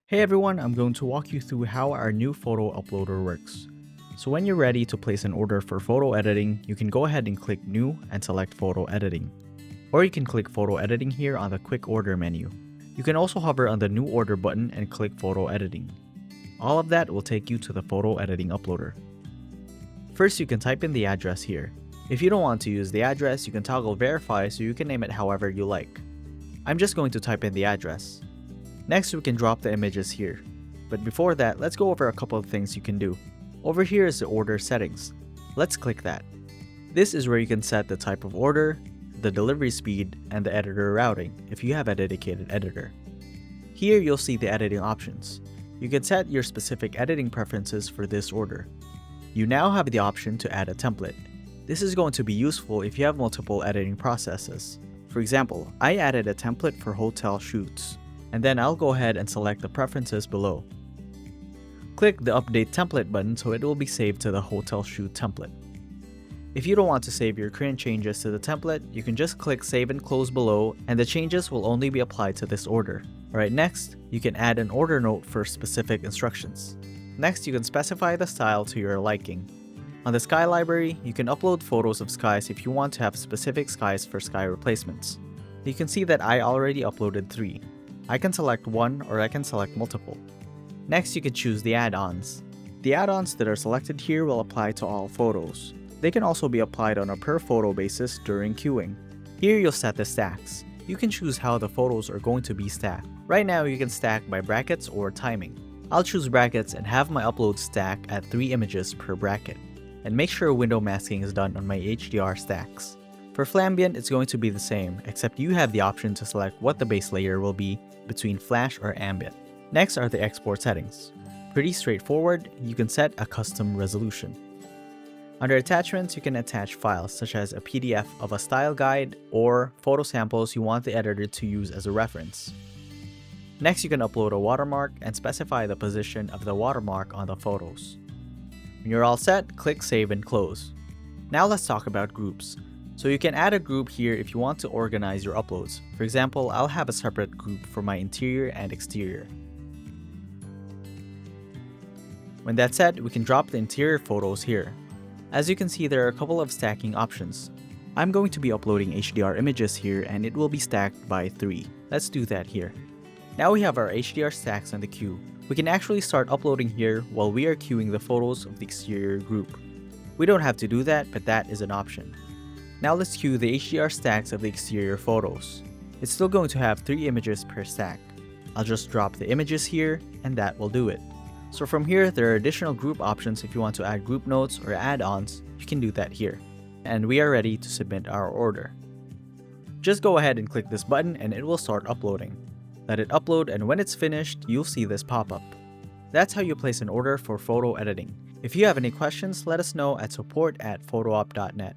Hey everyone, I'm going to walk you through how our new photo uploader works. So when you're ready to place an order for photo editing, you can go ahead and click New and select Photo Editing. Or you can click Photo Editing here on the Quick Order menu. You can also hover on the New Order button and click Photo Editing. All of that will take you to the photo editing uploader. First, you can type in the address here. If you don't want to use the address, you can toggle Verify so you can name it however you like. I'm just going to type in the address. Next, we can drop the images here. But before that, let's go over a couple of things you can do. Over here is the order settings. Let's click that. This is where you can set the type of order, the delivery speed, and the editor routing if you have a dedicated editor. Here you'll see the editing options. You can set your specific editing preferences for this order. You now have the option to add a template. This is going to be useful if you have multiple editing processes. For example, I added a template for hotel shoots. And then I'll go ahead and select the preferences below. Click the Update Template button so it will be saved to the hotel shoot template. If you don't want to save your current changes to the template, you can just click Save and Close below and the changes will only be applied to this order. Alright, next, you can add an order note for specific instructions. Next, you can specify the style to your liking. On the sky library, you can upload photos of skies if you want to have specific skies for sky replacements. You can see that I already uploaded 3. I can select one or I can select multiple. Next, you can choose the add-ons. The add-ons that are selected here will apply to all photos. They can also be applied on a per photo basis during queuing. Here you'll set the stacks. You can choose how the photos are going to be stacked. Right now you can stack by brackets or timing. I'll choose brackets and have my upload stack at 3 images per bracket. And make sure window masking is done on my HDR stacks. For Flambient, it's going to be the same, except you have the option to select what the base layer will be between flash or ambient. Next are the export settings. Pretty straightforward, you can set a custom resolution. Under attachments, you can attach files such as a PDF of a style guide or photo samples you want the editor to use as a reference. Next, you can upload a watermark and specify the position of the watermark on the photos. When you're all set, click Save and Close. Now let's talk about groups. So you can add a group here if you want to organize your uploads. For example, I'll have a separate group for my interior and exterior. When that's set, we can drop the interior photos here. As you can see, there are a couple of stacking options. I'm going to be uploading HDR images here and it will be stacked by 3. Let's do that here. Now we have our HDR stacks on the queue. We can actually start uploading here while we are queuing the photos of the exterior group. We don't have to do that, but that is an option. Now let's queue the HDR stacks of the exterior photos. It's still going to have 3 images per stack. I'll just drop the images here and that will do it. So from here, there are additional group options if you want to add group notes or add-ons, you can do that here. And we are ready to submit our order. Just go ahead and click this button and it will start uploading. Let it upload and when it's finished, you'll see this pop up. That's how you place an order for photo editing. If you have any questions, let us know at support@photoup.net.